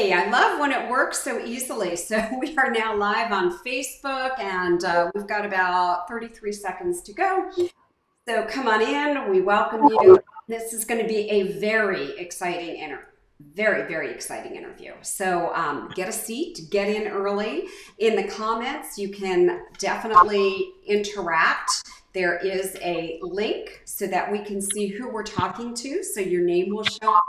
Hey, I love when it works so easily. So we are now live on Facebook and we've got about 33 seconds to go. So come on in. We welcome you. This is going to be a very exciting interview. Very, very exciting interview. So get a seat, get in early. In the comments, you can definitely interact. There is a link so that we can see who we're talking to. So your name will show up.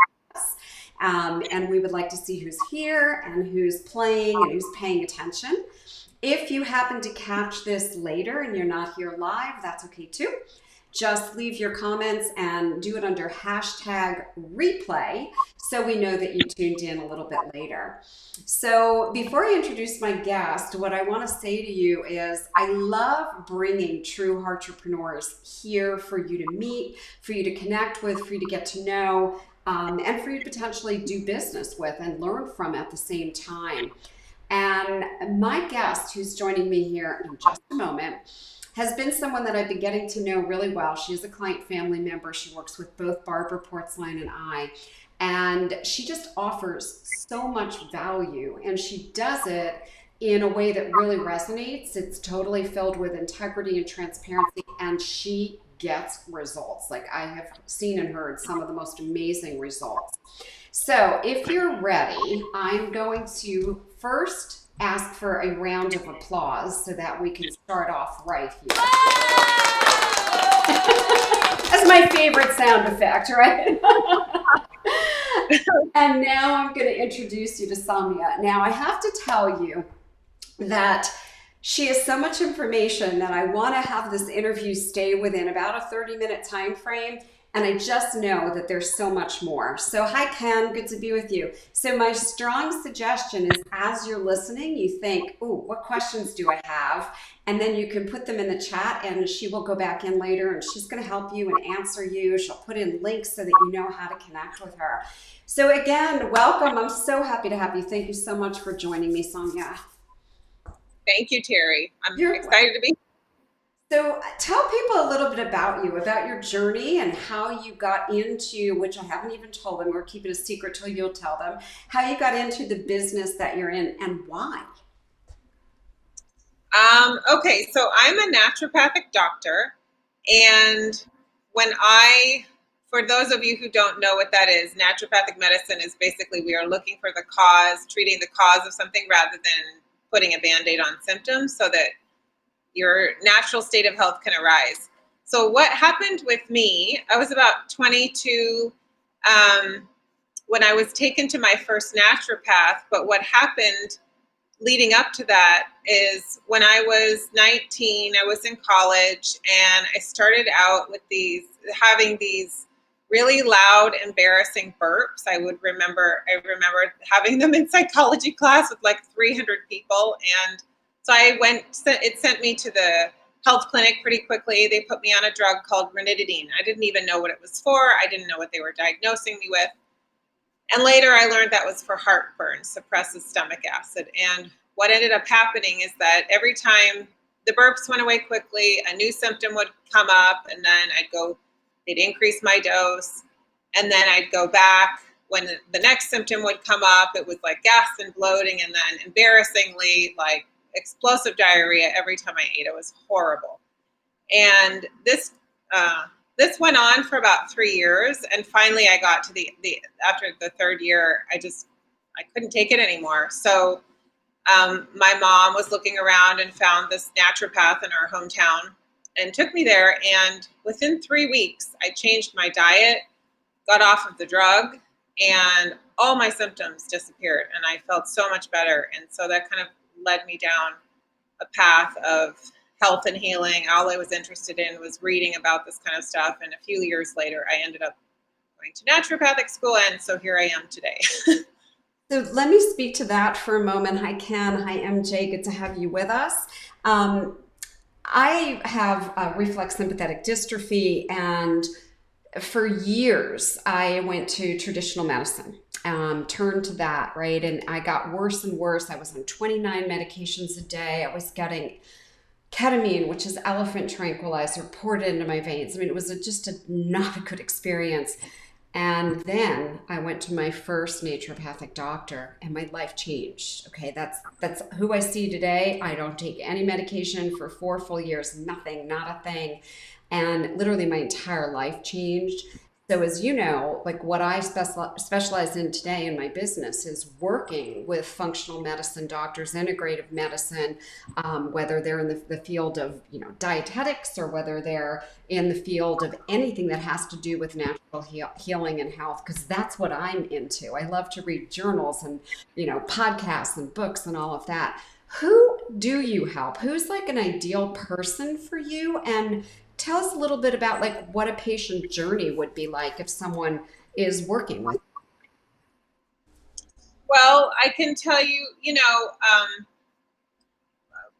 And we would like to see who's here and who's playing and who's paying attention. If you happen to catch this later and you're not here live, that's okay too. Just leave your comments and do it under hashtag replay so we know that you tuned in a little bit later. So before I introduce my guest, what I want to say to you is I love bringing true entrepreneurs here for you to meet, for you to connect with, for you to get to know, and for you to potentially do business with and learn from at the same time. And my guest, who's joining me here in just a moment, has been someone that I've been getting to know really well. She is a client family member. She works with both Barbara Portzline and I. And she just offers so much value. And she does it in a way that really resonates. It's totally filled with integrity and transparency. And she gets results. Like I have seen and heard some of the most amazing results. So if you're ready, I'm going to first ask for a round of applause so that we can start off right here. That's my favorite sound effect, right? And now I'm going to introduce you to Samia. Now I have to tell you that she has so much information that I want to have this interview stay within about a 30-minute time frame. And I just know that there's so much more. So hi, Ken, good to be with you. So my strong suggestion is as you're listening, you think, ooh, what questions do I have? And then you can put them in the chat and she will go back in later and she's gonna help you and answer you. She'll put in links so that you know how to connect with her. So again, welcome. I'm so happy to have you. Thank you so much for joining me, Samia. Thank you, Terry. You're excited to be here. So tell people a little bit about you, about your journey and how you got into, which I haven't even told them, we're keeping a secret till you'll tell them, how you got into the business that you're in and why. Okay, so I'm a naturopathic doctor. And for those of you who don't know what that is, naturopathic medicine is basically we are looking for the cause, treating the cause of something rather than putting a Band-Aid on symptoms so that your natural state of health can arise. So what happened with me, I was about 22 when I was taken to my first naturopath, but what happened leading up to that is when I was 19, I was in college and I started out with having these really loud, embarrassing burps. I remember having them in psychology class with like 300 people. And so it sent me to the health clinic pretty quickly. They put me on a drug called ranitidine. I didn't even know what it was for. I didn't know what they were diagnosing me with. And later I learned that was for heartburn, suppresses stomach acid. And what ended up happening is that every time the burps went away quickly, a new symptom would come up and then they'd increase my dose. And then I'd go back. When the next symptom would come up, it was like gas and bloating. And then embarrassingly, like explosive diarrhea every time I ate. It was horrible. And this went on for about 3 years. And finally I got to after the third year, I couldn't take it anymore. So my mom was looking around and found this naturopath in our hometown and took me there. And within 3 weeks, I changed my diet, got off of the drug, and all my symptoms disappeared. And I felt so much better. And so that kind of led me down a path of health and healing. All I was interested in was reading about this kind of stuff. And a few years later, I ended up going to naturopathic school. And so here I am today. So let me speak to that for a moment. Hi, Ken. Hi, MJ. Good to have you with us. I have reflex sympathetic dystrophy, and for years I went to traditional medicine, turned to that, right? And I got worse and worse. I was on 29 medications a day. I was getting ketamine, which is elephant tranquilizer, poured into my veins. I mean, it was just not a good experience. And then I went to my first naturopathic doctor and my life changed. Okay, that's who I see today. I don't take any medication for 4 full years, nothing, not a thing. And literally my entire life changed. So as you know, like what I specialize in today in my business is working with functional medicine doctors, integrative medicine, whether they're in the field of dietetics or whether they're in the field of anything that has to do with natural healing and health, because that's what I'm into. I love to read journals and podcasts and books and all of that. Who do you help? Who's like an ideal person for you? And tell us a little bit about like what a patient journey would be like if someone is working with. Well, I can tell you,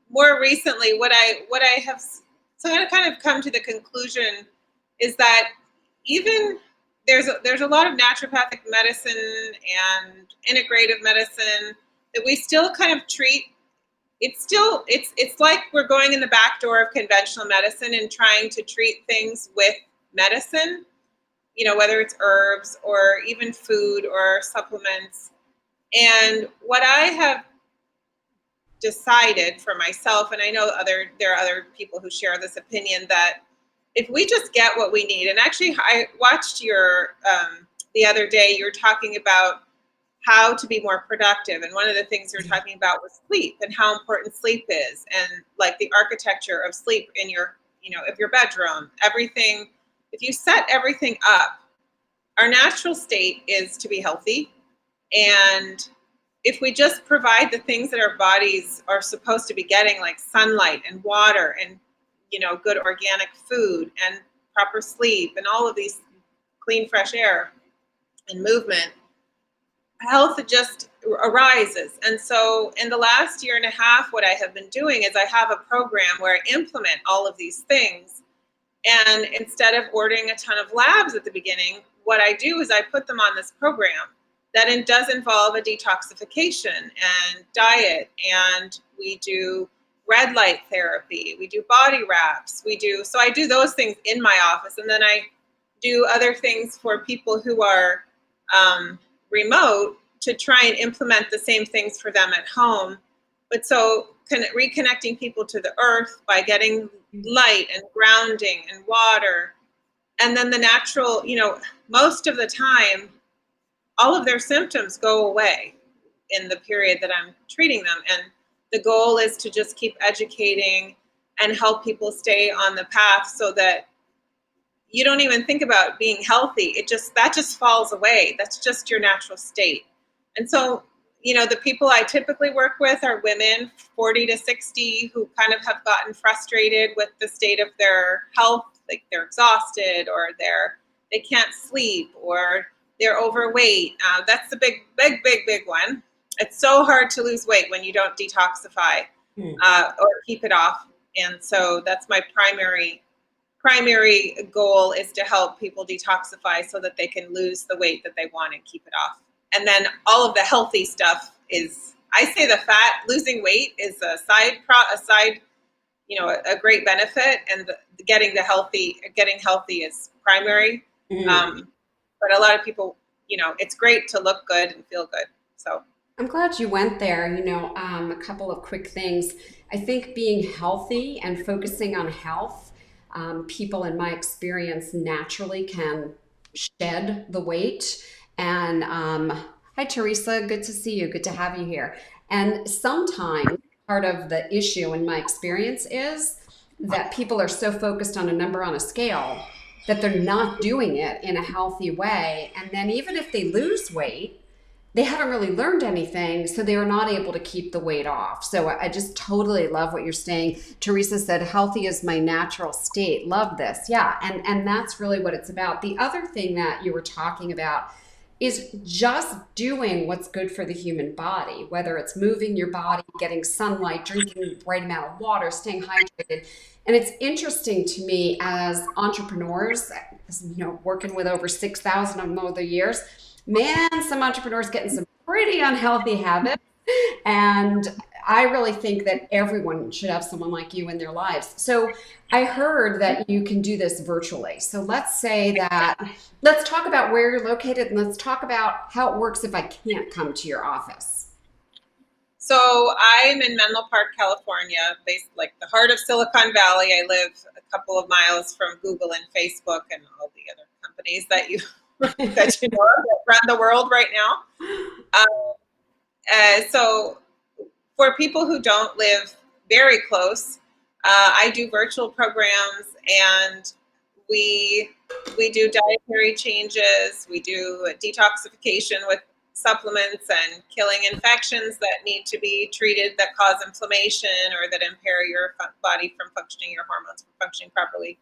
more recently, what I have so I kind of come to the conclusion is that even there's a lot of naturopathic medicine and integrative medicine that we still kind of treat. It's like we're going in the back door of conventional medicine and trying to treat things with medicine, whether it's herbs or even food or supplements. And what I have decided for myself, and I know there are other people who share this opinion, that if we just get what we need, and actually I watched your the other day, you were talking about how to be more productive, and one of the things you were talking about was sleep and how important sleep is, and like the architecture of sleep in your of your bedroom, everything. If you set everything up, our natural state is to be healthy, and if we just provide the things that our bodies are supposed to be getting, like sunlight and water and good organic food and proper sleep and all of these, clean fresh air and movement, health just arises. And so in the last year and a half, what I have been doing is I have a program where I implement all of these things. And instead of ordering a ton of labs at the beginning, what I do is I put them on this program that it does involve a detoxification and diet. And we do red light therapy. We do body wraps. So I do those things in my office. And then I do other things for people who are remote to try and implement the same things for them at home. But so reconnecting people to the earth by getting light and grounding and water. And then the natural, most of the time, all of their symptoms go away in the period that I'm treating them. And the goal is to just keep educating and help people stay on the path so that you don't even think about being healthy. That just falls away. That's just your natural state. And so, the people I typically work with are women 40 to 60 who kind of have gotten frustrated with the state of their health, like they're exhausted or they can't sleep or they're overweight. That's the big one. It's so hard to lose weight when you don't detoxify or keep it off. And so that's my primary goal, is to help people detoxify so that they can lose the weight that they want and keep it off. And then all of the healthy stuff is, I say the losing weight is a side, a great benefit, and getting healthy is primary. But a lot of people, it's great to look good and feel good. So I'm glad you went there. A couple of quick things. I think being healthy and focusing on health, people in my experience naturally can shed the weight. And hi, Teresa. Good to see you. Good to have you here. And sometimes part of the issue in my experience is that people are so focused on a number on a scale that they're not doing it in a healthy way. And then even if they lose weight, they haven't really learned anything, so they are not able to keep the weight off. So I just totally love what you're saying. Teresa said, healthy is my natural state. Love this. Yeah, and that's really what it's about. The other thing that you were talking about is just doing what's good for the human body, whether it's moving your body, getting sunlight, drinking the right amount of water, staying hydrated. And it's interesting to me as entrepreneurs, working with over 6,000 of them over the years, man, some entrepreneurs getting some pretty unhealthy habits. And I really think that everyone should have someone like you in their lives. So I heard that you can do this virtually. So let's talk about where you're located and let's talk about how it works if I can't come to your office. So I'm in Menlo Park, California, based like the heart of Silicon Valley. I live a couple of miles from Google and Facebook and all the other companies that you that you know that run the world right now. So for people who don't live very close, I do virtual programs, and we we do dietary changes. We do detoxification with supplements and killing infections that need to be treated that cause inflammation or that impair your body from functioning, your hormones from functioning properly.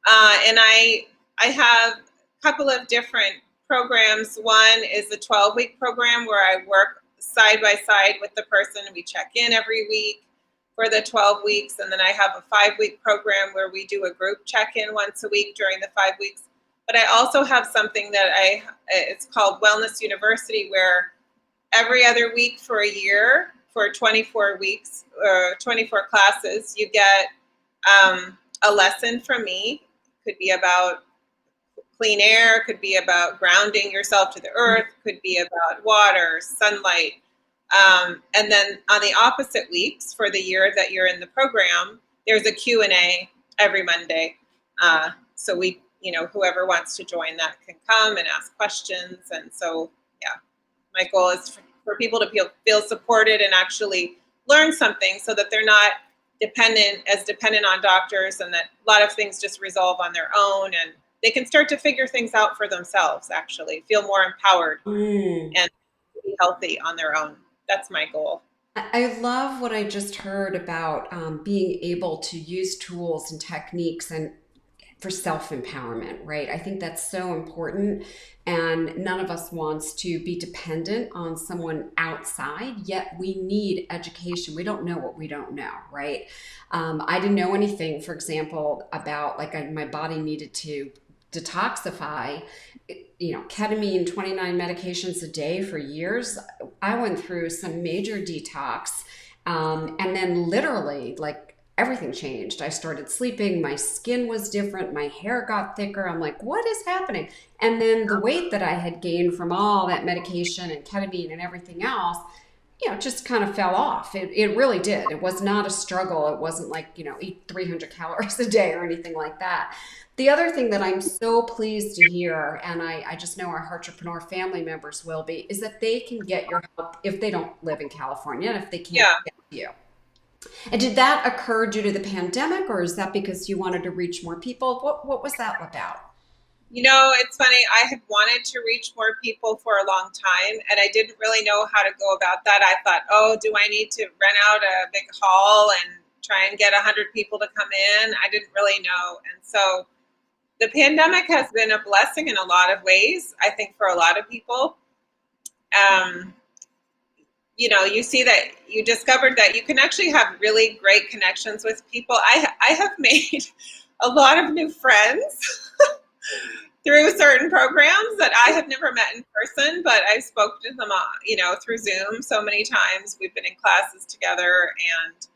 And I have a couple of different programs. One is a 12-week program where I work side by side with the person. We check in every week for the 12 weeks. And then I have a 5-week program where we do a group check-in once a week during the 5 weeks. But I also have something that it's called Wellness University, where every other week for a year, for 24 weeks, or 24 classes, you get a lesson from me. Could be about clean air, could be about grounding yourself to the earth, could be about water, sunlight. And then on the opposite weeks for the year that you're in the program, there's a Q&A every Monday. So whoever wants to join that can come and ask questions. And so, yeah, my goal is for people to feel supported and actually learn something so that they're not dependent on doctors, and that a lot of things just resolve on their own, and they can start to figure things out for themselves, actually feel more empowered Mm. and be healthy on their own. That's my goal. I love what I just heard about being able to use tools and techniques and for self empowerment, right? I think that's so important. And none of us wants to be dependent on someone outside, yet we need education. We don't know what we don't know, right? I didn't know anything, for example, about my body needed to detoxify, ketamine, 29 medications a day for years. I went through some major detox. And then literally, like, everything changed. I started sleeping, my skin was different, my hair got thicker. I'm like, what is happening? And then the weight that I had gained from all that medication and ketamine and everything else, just kind of fell off. It really did. It was not a struggle. It wasn't like, eat 300 calories a day or anything like that. The other thing that I'm so pleased to hear, and I just know our entrepreneur family members will be, is that they can get your help if they don't live in California and if they can't Yeah. get to you. And did that occur due to the pandemic, or is that because you wanted to reach more people? What was that about? It's funny. I had wanted to reach more people for a long time, and I didn't really know how to go about that. I thought, oh, do I need to rent out a big hall and try and get 100 people to come in? I didn't really know. And so the pandemic has been a blessing in a lot of ways, I think, for a lot of people. Um, you see that you discovered that you can actually have really great connections with people. I have made a lot of new friends through certain programs that I have never met in person, but I've spoken to them, through Zoom so many times. We've been in classes together, and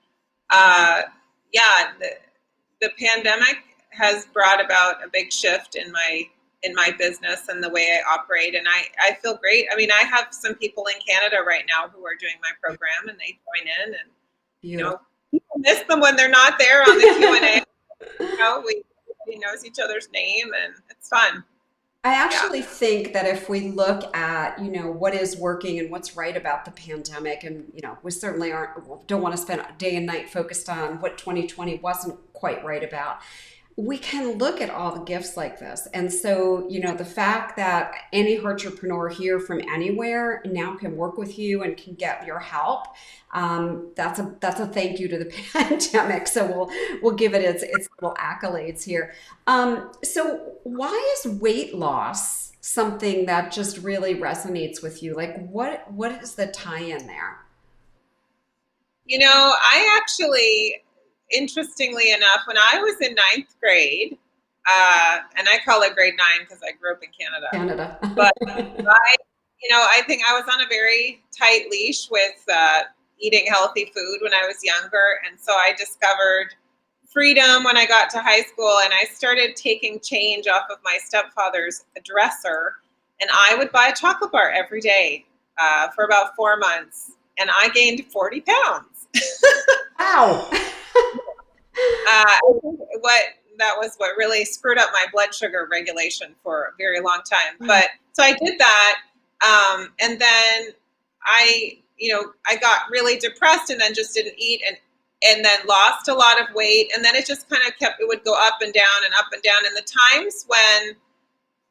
yeah, the pandemic has brought about a big shift in my business and the way I operate, and I feel great. I mean, I have some people in Canada right now who are doing my program, and they join in, and Beautiful. people miss them when they're not there on the Q&A. We knows each other's name, and it's fun. I Yeah. actually think that if we look at, what is working and what's right about the pandemic, and, we certainly don't want to spend day and night focused on what 2020 wasn't quite right about. We can look at all the gifts like this. And so, the fact that any entrepreneur here from anywhere now can work with you and can get your help, that's a thank you to the pandemic. So we'll give it its little accolades here. So why is weight loss something that just really resonates with you? Like, what is the tie-in there? I actually, interestingly enough, when I was in ninth grade, and I call it grade 9 because I grew up in Canada, Canada. but I think I was on a very tight leash with eating healthy food when I was younger. And so I discovered freedom when I got to high school, and I started taking change off of my stepfather's dresser. And I would buy a chocolate bar every day for about 4 months, and I gained 40 pounds. Wow. I think what really screwed up my blood sugar regulation for a very long time. But so I did that, and then I got really depressed, and then just didn't eat, and then lost a lot of weight, and then it just kind of it would go up and down and up and down. And the times when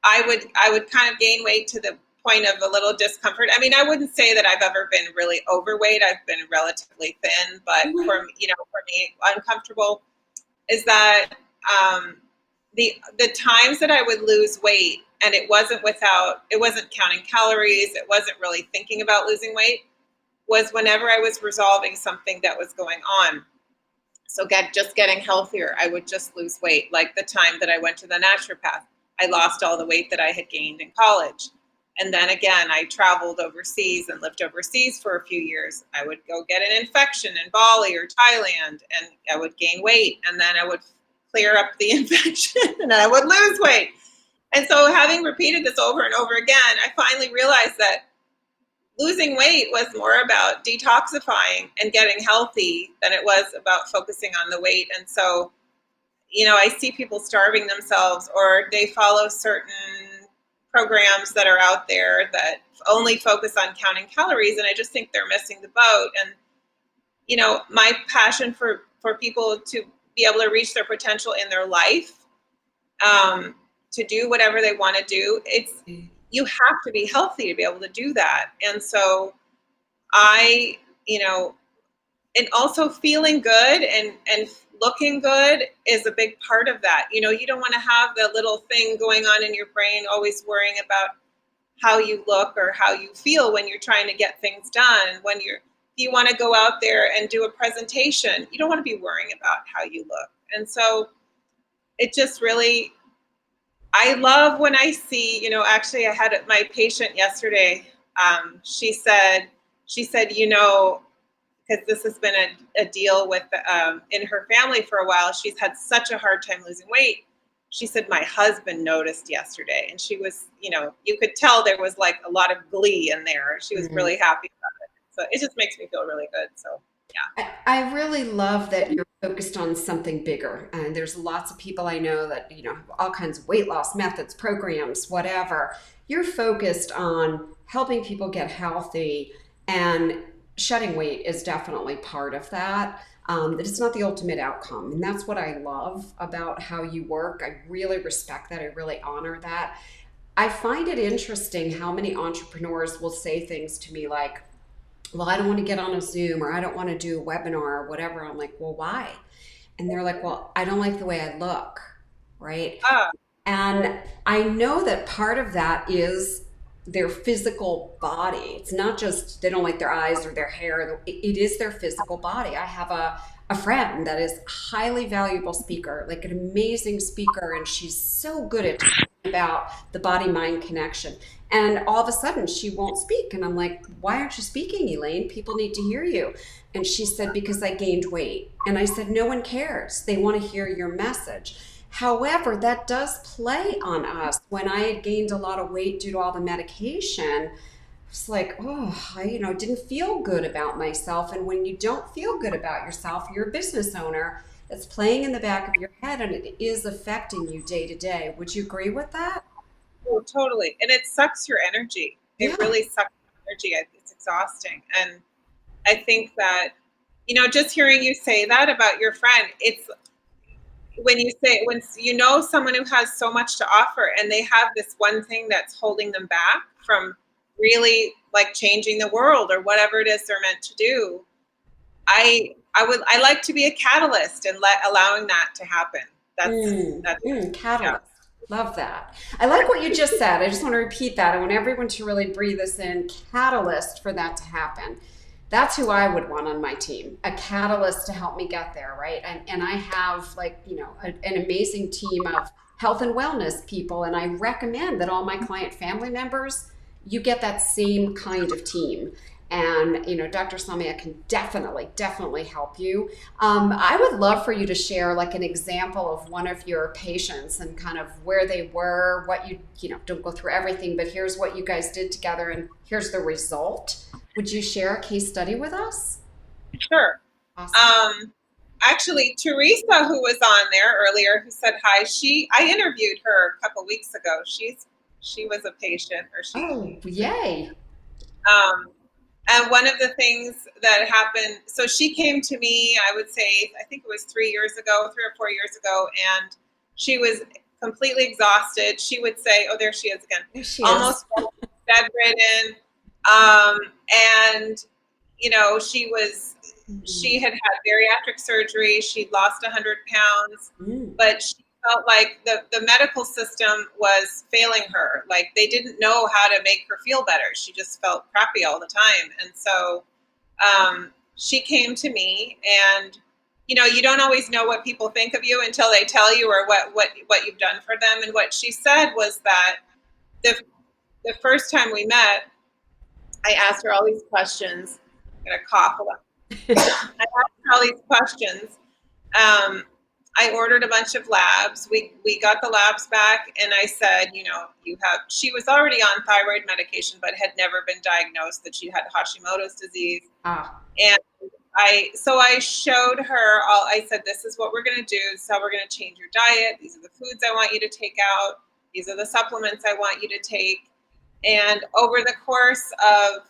I would kind of gain weight to the point of a little discomfort. I mean, I wouldn't say that I've ever been really overweight. I've been relatively thin, but for me, uncomfortable is that the times that I would lose weight, and it wasn't counting calories, it wasn't really thinking about losing weight, was whenever I was resolving something that was going on. So just getting healthier, I would just lose weight. Like the time that I went to the naturopath, I lost all the weight that I had gained in college. And then again, I traveled overseas and lived overseas for a few years. I would go get an infection in Bali or Thailand, and I would gain weight, and then I would clear up the infection and I would lose weight. And so having repeated this over and over again, I finally realized that losing weight was more about detoxifying and getting healthy than it was about focusing on the weight. And so, I see people starving themselves, or they follow certain programs that are out there that only focus on counting calories, and I just think they're missing the boat. And my passion for people to be able to reach their potential in their life, to do whatever they want to do, you have to be healthy to be able to do that. And so I, and also feeling good and looking good is a big part of that. You don't want to have the little thing going on in your brain, always worrying about how you look or how you feel when you're trying to get things done. When you want to go out there and do a presentation, you don't want to be worrying about how you look. And so it just really, I love when I see, actually I had my patient yesterday. She said, because this has been a deal with in her family for a while. She's had such a hard time losing weight. She said, my husband noticed yesterday, and she was, you could tell there was like a lot of glee in there. She was really happy about it. So it just makes me feel really good. So yeah. I really love that you're focused on something bigger. And there's lots of people I know that, have all kinds of weight loss methods, programs, whatever. You're focused on helping people get healthy, and shedding weight is definitely part of that. That it's not the ultimate outcome. And that's what I love about how you work. I really respect that. I really honor that. I find it interesting how many entrepreneurs will say things to me like, well, I don't want to get on a Zoom, or I don't want to do a webinar or whatever. I'm like, well, why? And they're like, well, I don't like the way I look, right? Ah, And I know that part of that is their physical body. It's not just they don't like their eyes or their hair. It is their physical body. I have a friend that is a highly valuable speaker, like an amazing speaker, and she's so good at talking about the body-mind connection. And all of a sudden she won't speak. And I'm like, why aren't you speaking, Elaine? People need to hear you. And she said, because I gained weight. And I said, no one cares. They want to hear your message. However, that does play on us. When I had gained a lot of weight due to all the medication, it's like, oh, I didn't feel good about myself. And when you don't feel good about yourself, you're a business owner. It's playing in the back of your head, and it is affecting you day to day. Would you agree with that? oh, totally. And it sucks your energy. It Yeah. really sucks your energy. It's exhausting. And I think that, just hearing you say that about your friend, it's when someone who has so much to offer, and they have this one thing that's holding them back from really like changing the world or whatever it is they're meant to do. I like to be a catalyst and allowing that to happen. That's yeah. Catalyst. Love that. I like what you just said. I just want to repeat that. I want everyone to really breathe this in. Catalyst for that to happen. That's who I would want on my team. A catalyst to help me get there, right? And I have an amazing team of health and wellness people, and I recommend that all my client family members, you get that same kind of team. And, Dr. Samia can definitely help you. I would love for you to share like an example of one of your patients and kind of where they were, what don't go through everything, but here's what you guys did together and here's the result. Would you share a case study with us? Sure. Awesome. Actually, Teresa, who was on there earlier, who said hi, I interviewed her a couple weeks ago. She was a patient, or Oh, yay. um, and one of the things that happened, so she came to me, I would say, I think it was 3 years ago, 3 or 4 years ago, and she was completely exhausted. She would say, oh, there she is again, There she is. almost bedridden. Um, and, she had had bariatric surgery. She'd lost 100 pounds, Mm. but she felt like the medical system was failing her. Like they didn't know how to make her feel better. She just felt crappy all the time. And so she came to me, and you don't always know what people think of you until they tell you, or what you've done for them. And what she said was that the the first time we met, I asked her all these questions. I'm gonna cough a lot. I asked her all these questions. Um, I ordered a bunch of labs. We got the labs back, and I said, you have. She was already on thyroid medication, but had never been diagnosed that she had Hashimoto's disease. Ah. And I showed her all. I said, this is what we're going to do. This is how we're going to change your diet. These are the foods I want you to take out. These are the supplements I want you to take. And over the course of,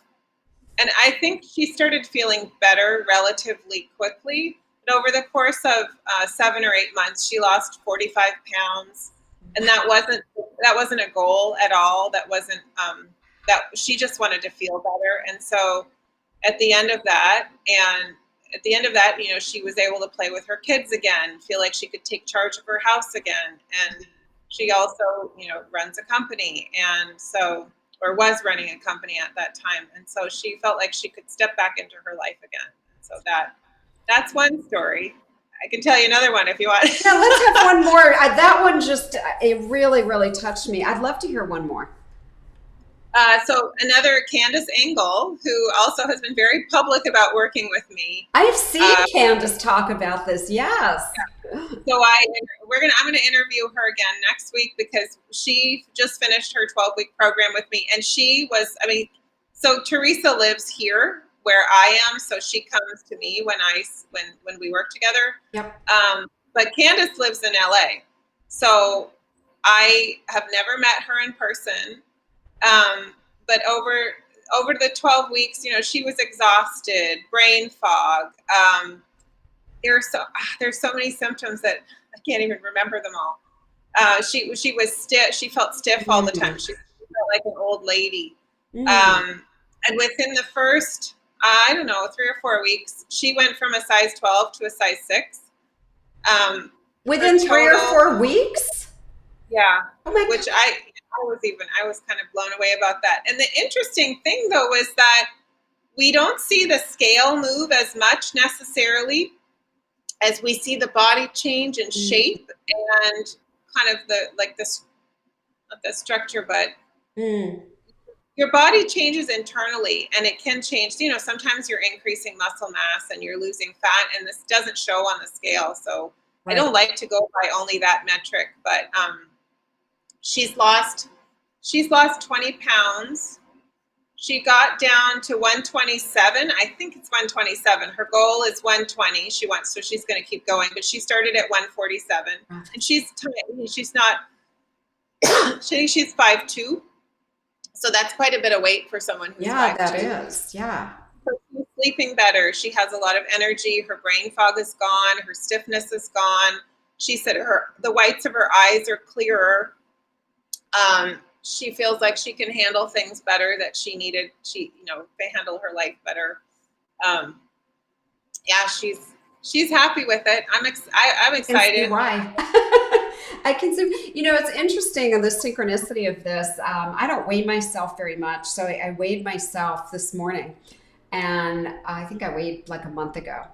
and I think she started feeling better relatively quickly. But over the course of 7 or 8 months, she lost 45 pounds, and that wasn't a goal at all. That wasn't that she just wanted to feel better. And so at the end of that, she was able to play with her kids again, feel like she could take charge of her house again, and she also, runs a company, and so or was running a company at that time, and so she felt like she could step back into her life again. And so that's one story. I can tell you another one if you want. Yeah, let's have one more. That one just, it really touched me. I'd love to hear one more. So another Candace Engel, who also has been very public about working with me. I've seen Candace talk about this. Yes. So I'm gonna interview her again next week, because she just finished her 12-week program with me, and so Teresa lives here where I am, so she comes to me when we work together. Yep. But Candace lives in LA, so I have never met her in person. But over the 12 weeks, she was exhausted, brain fog. There's so many symptoms that I can't even remember them all. She was stiff. She felt stiff all the time. She felt like an old lady. Mm. And within the first, I don't know, 3 or 4 weeks, she went from a size 12 to a size 6. Within 3 or 4 weeks? Yeah, Oh my which God. I was kind of blown away about that. And the interesting thing though was that we don't see the scale move as much necessarily as we see the body change and shape, and kind of not the structure, but Mm. your body changes internally, and it can change. Sometimes you're increasing muscle mass and you're losing fat, and this doesn't show on the scale. So I Right. don't like to go by only that metric, but she's lost 20 pounds. She got down to 127. I think it's 127. Her goal is 120. So she's going to keep going, but she started at 147, and she's tiny. She's not, she's 5'2". So that's quite a bit of weight for someone who's Yeah, that 5'2". is. Yeah. So she's sleeping better. She has a lot of energy. Her brain fog is gone. Her stiffness is gone. She said the whites of her eyes are clearer. She feels like she can handle things better that she needed. They handle her life better. Um, yeah, she's happy with it. I'm I can see excited. why. I can see, it's interesting in the synchronicity of this. I don't weigh myself very much. So I weighed myself this morning, and I think I weighed like a month ago.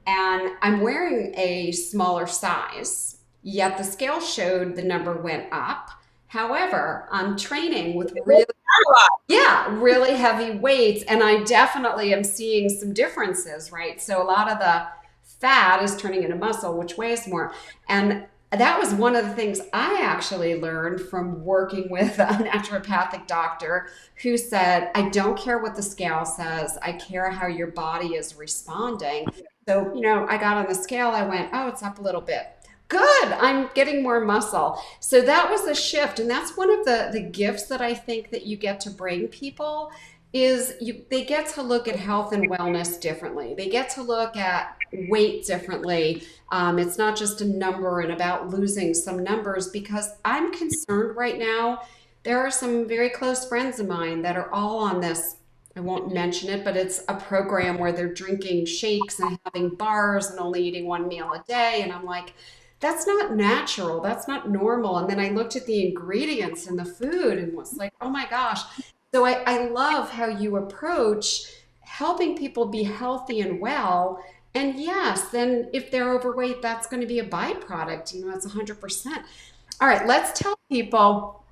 And I'm wearing a smaller size, yet the scale showed the number went up. However, I'm training with It really, does a lot. yeah, really heavy weights, and I definitely am seeing some differences, right? So a lot of the fat is turning into muscle, which weighs more. And that was one of the things I actually learned from working with a naturopathic doctor who said, I don't care what the scale says, I care how your body is responding. So, I got on the scale, I went, oh, it's up a little bit. Good, I'm getting more muscle. So that was a shift, and that's one of the gifts that I think that you get to bring people is they get to look at health and wellness differently. They get to look at weight differently. It's not just a number and about losing some numbers, because I'm concerned right now. There are some very close friends of mine that are all on this. I won't mention it, but it's a program where they're drinking shakes and having bars and only eating one meal a day. And I'm like, that's not natural. That's not normal. And then I looked at the ingredients in the food and was like, oh my gosh. So I love how you approach helping people be healthy and well. And yes, then if they're overweight, that's going to be a byproduct. It's 100%. All right, let's tell people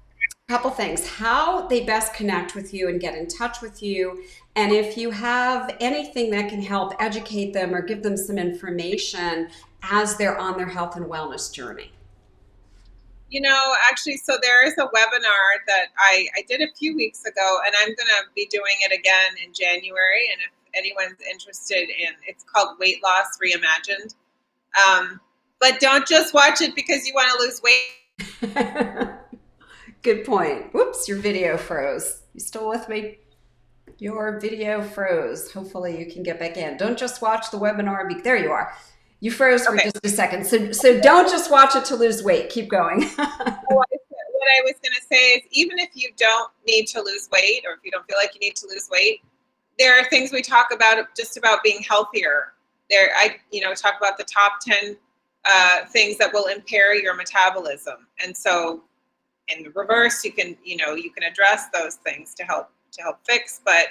a couple things how they best connect with you and get in touch with you. And if you have anything that can help educate them or give them some information as they're on their health and wellness journey. Actually, so there is a webinar that I did a few weeks ago, and I'm going to be doing it again in January. And if anyone's interested it's called Weight Loss Reimagined. But don't just watch it because you want to lose weight. Good point. Whoops, your video froze. You still with me? Your video froze. Hopefully you can get back in. Don't just watch the webinar. There you are. You froze for Okay. just a second. So don't just watch it to lose weight. Keep going. What I was going to say is, even if you don't need to lose weight, or if you don't feel like you need to lose weight, there are things we talk about just about being healthier. I talk about the top 10 things that will impair your metabolism. And so in the reverse, you can address those things to help fix. But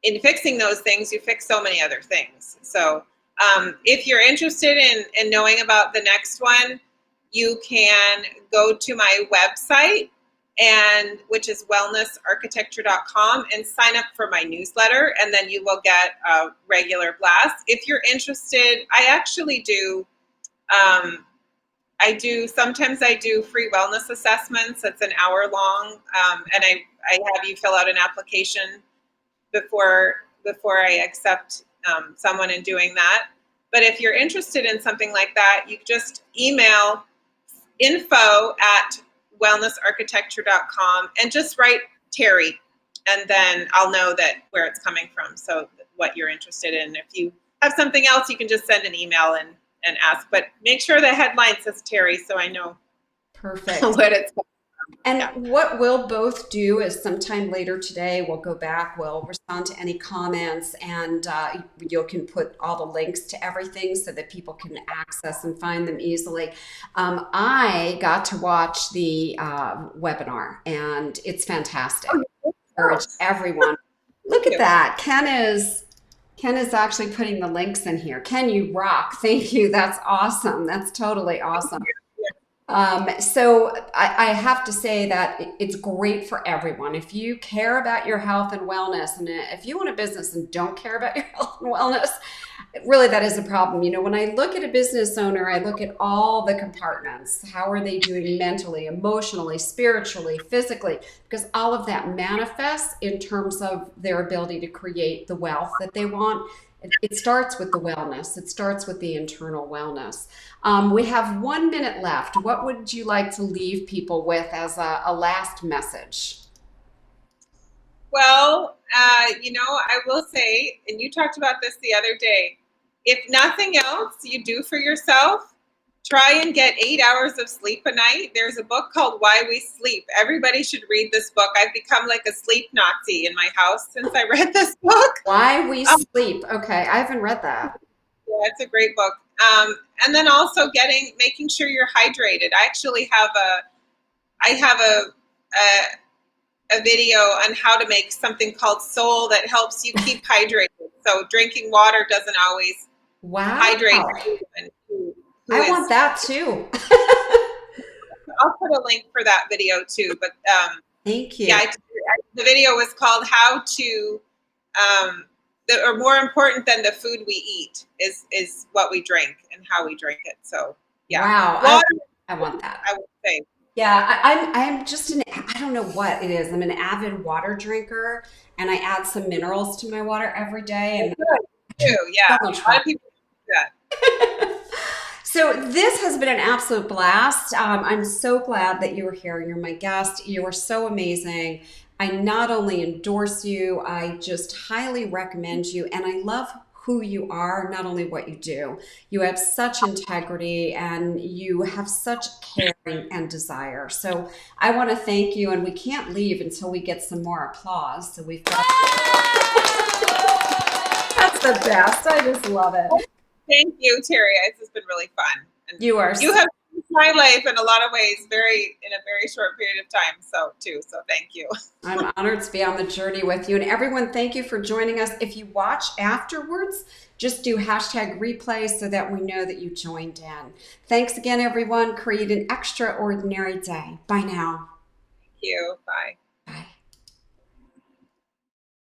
in fixing those things, you fix so many other things. So if you're interested in knowing about the next one, you can go to my website, which is wellnessarchitecture.com, and sign up for my newsletter, and then you will get a regular blast. If you're interested, I actually do. Sometimes I do free wellness assessments. It's an hour long, and I have you fill out an application before I accept someone in doing that. But if you're interested in something like that, you just email info@wellnessarchitecture.com and just write Terry, and then I'll know where it's coming from, so what you're interested in. If you have something else, you can just send an email and ask, but make sure the headline says Terry, so I know. Perfect. What it's from. And Yeah. what we'll both do is sometime later today, we'll go back, we'll respond to any comments, and you can put all the links to everything so that people can access and find them easily. I got to watch the webinar, and it's fantastic. Encourage everyone. Look at that. Ken is actually putting the links in here. Ken, you rock. Thank you. That's awesome. That's totally awesome. So I have to say that it's great for everyone. If you care about your health and wellness, and if you own a business and don't care about your health and wellness, really that is a problem. When I look at a business owner, I look at all the compartments. How are they doing mentally, emotionally, spiritually, physically? Because all of that manifests in terms of their ability to create the wealth that they want. It starts with the wellness. It starts with the internal wellness. We have 1 minute left. What would you like to leave people with as a last message? Well, I will say, and you talked about this the other day, if nothing else you do for yourself, try and get 8 hours of sleep a night. There's a book called Why We Sleep. Everybody should read this book. I've become like a sleep Nazi in my house since I read this book. Why We Sleep. Okay, I haven't read that. Yeah, it's a great book. And then also making sure you're hydrated. I actually have a video on how to make something called Soul that helps you keep hydrated. So drinking water doesn't always Wow. hydrate you. I want that too. I'll put a link for that video too. But Thank you. yeah, the video was called "How to." Or more important than the food we eat is what we drink and how we drink it. So yeah, Wow. water, I want that. I would say. Yeah, I'm just I don't know what it is. I'm an avid water drinker and I add some minerals to my water every day and Good too. so Yeah, much a lot fun. of people do that. So this has been an absolute blast. I'm so glad that you were here. You're my guest. You are so amazing. I not only endorse you, I just highly recommend you. And I love who you are, not only what you do. You have such integrity and you have such caring and desire. So I want to thank you. And we can't leave until we get some more applause. So we've got that's the best. I just love it. Thank you, Terry. This has been really fun, and You are you have changed my life in a lot of ways, in a very short period of time. So too. So thank you. I'm honored to be on the journey with you. And everyone, thank you for joining us. If you watch afterwards, just do hashtag replay so that we know that you joined in. Thanks again, everyone. Create an extraordinary day. Bye now. Thank you. Bye.